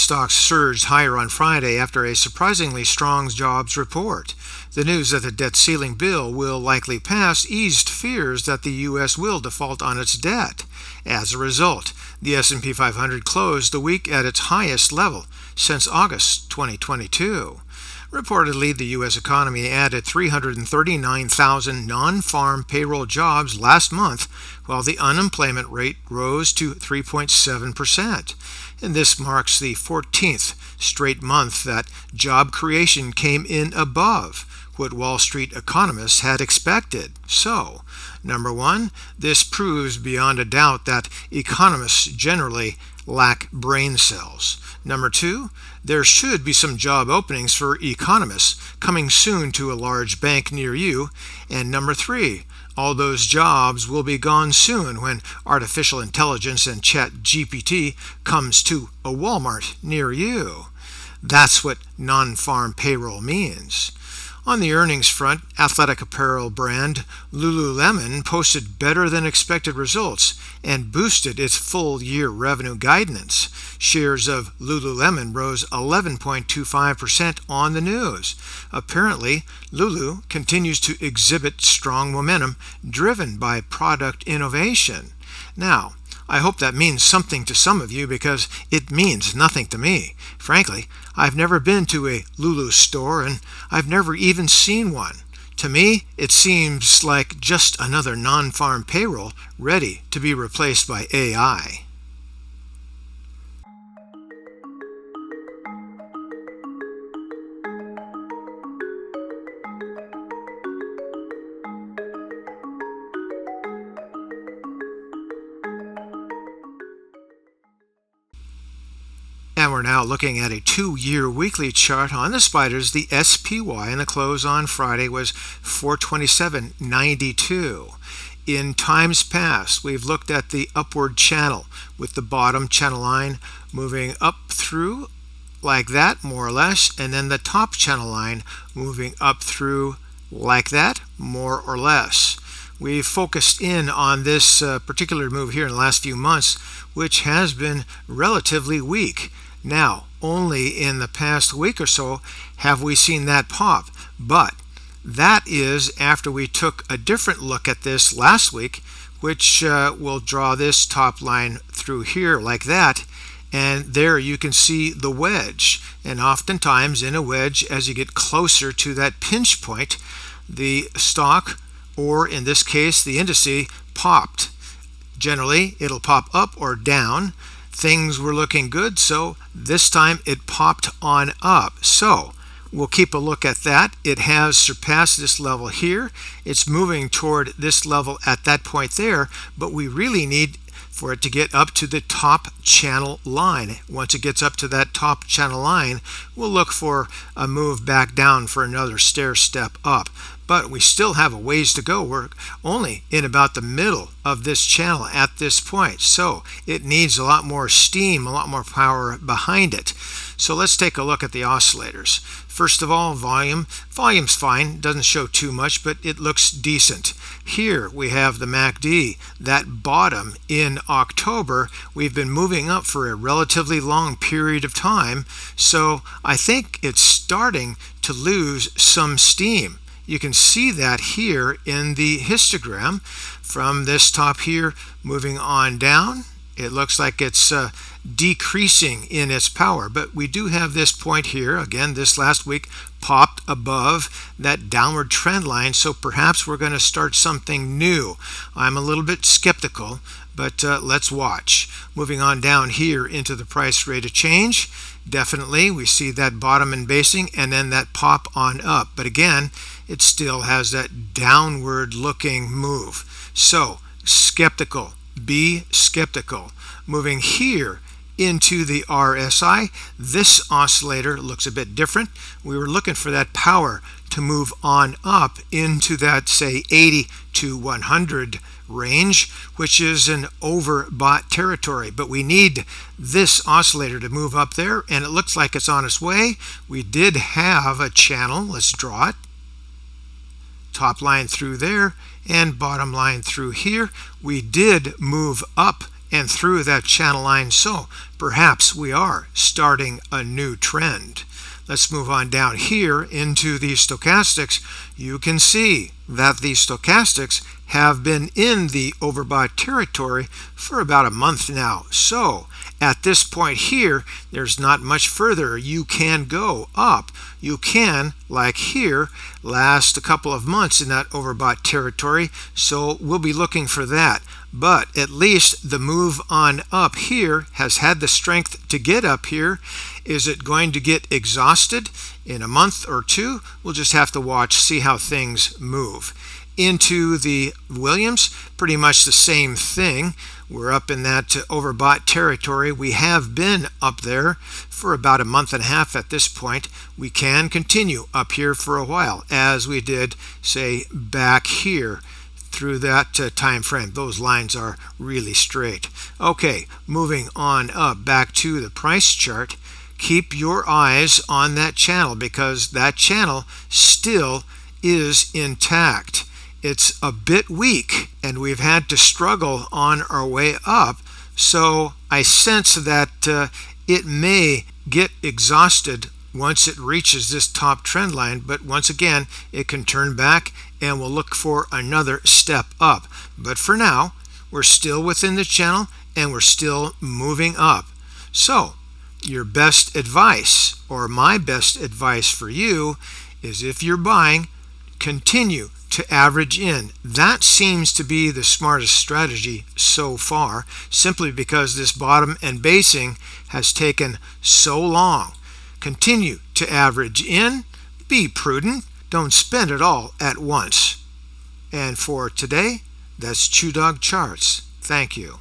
stocks surged higher on Friday after a surprisingly strong jobs report. The news that the debt ceiling bill will likely pass eased fears that the U.S. will default on its debt. As a result, the S&P 500 closed the week at its highest level since August 2022. Reportedly, the U.S. economy added 339,000 non-farm payroll jobs last month, while the unemployment rate rose to 3.7%. And this marks the 14th straight month that job creation came in above what Wall Street economists had expected. So, number one, this proves beyond a doubt that economists generally lack brain cells. Number two, there should be some job openings for economists coming soon to a large bank near you. And number three, all those jobs will be gone soon when artificial intelligence and ChatGPT comes to a Walmart near you. That's what non-farm payroll means. On the earnings front, athletic apparel brand Lululemon posted better than expected results and boosted its full-year revenue guidance. Shares of Lululemon rose 11.25% on the news. Apparently, Lulu continues to exhibit strong momentum driven by product innovation. Now, I hope that means something to some of you because it means nothing to me. Frankly, I've never been to a Lulu store and I've never even seen one. To me, it seems like just another non-farm payroll ready to be replaced by AI. And we're now looking at a 2-year weekly chart on the spiders. The SPY and the close on Friday was 427.92. In times past, we've looked at the upward channel with the bottom channel line moving up through like that, more or less, and then the top channel line moving up through like that, more or less. We've focused in on this particular move here in the last few months, which has been relatively weak. Now, only in the past week or so have we seen that pop, but that is after we took a different look at this last week, which will draw this top line through here like that, and there you can see the wedge. And oftentimes in a wedge, as you get closer to that pinch point, the stock, or in this case the indice, popped. Generally, it'll pop up or down. Things were looking good, so this time it popped on up. So we'll keep a look at that. It has surpassed this level here. It's moving toward this level at that point there, but we really need for it to get up to the top channel line. Once it gets up to that top channel line, we'll look for a move back down for another stair step up. But we still have a ways to go. We're only in about the middle of this channel at this point. So it needs a lot more steam, a lot more power behind it. So let's take a look at the oscillators. First of all, volume. Volume's fine, doesn't show too much, but it looks decent. Here we have the MACD, that bottom in October. We've been moving up for a relatively long period of time, so I think it's starting to lose some steam. You can see that here in the histogram from this top here moving on down. It looks like it's decreasing in its power, but we do have this point here. Again, this last week popped above that downward trend line, so perhaps we're going to start something new. I'm a little bit skeptical, but let's watch. Moving on down here into the price rate of change, definitely we see that bottom and basing and then that pop on up, but again it still has that downward looking move. So skeptical, be skeptical. Moving here into the RSI, this oscillator looks a bit different. We were looking for that power to move on up into that, say, 80 to 100 range, which is an overbought territory, but we need this oscillator to move up there, and it looks like it's on its way. We did have a channel. Let's draw it. Top line through there and bottom line through here. We did move up and through that channel line. So perhaps we are starting a new trend. Let's move on down here into the stochastics. You can see that the stochastics have been in the overbought territory for about a month now. So at this point here, there's not much further you can go up. You can, like here, last a couple of months in that overbought territory. So we'll be looking for that. But at least the move on up here has had the strength to get up here. Is it going to get exhausted in a month or two? We'll just have to watch, see how things move. Into the Williams, pretty much the same thing. We're up in that overbought territory. We have been up there for about a month and a half at this point. We can continue up here for a while, as we did, say, back here through that time frame. Those lines are really straight. Okay, moving on up back to the price chart. Keep your eyes on that channel because that channel still is intact. It's a bit weak and we've had to struggle on our way up, so I sense that it may get exhausted once it reaches this top trend line, but once again it can turn back and we'll look for another step up. But for now, we're still within the channel and we're still moving up. So your best advice, or my best advice for you, is if you're buying, continue to average in. That seems to be the smartest strategy so far, simply because this bottom and basing has taken so long. Continue to average in, be prudent, don't spend it all at once. And for today, that's ChewDog Charts. Thank you.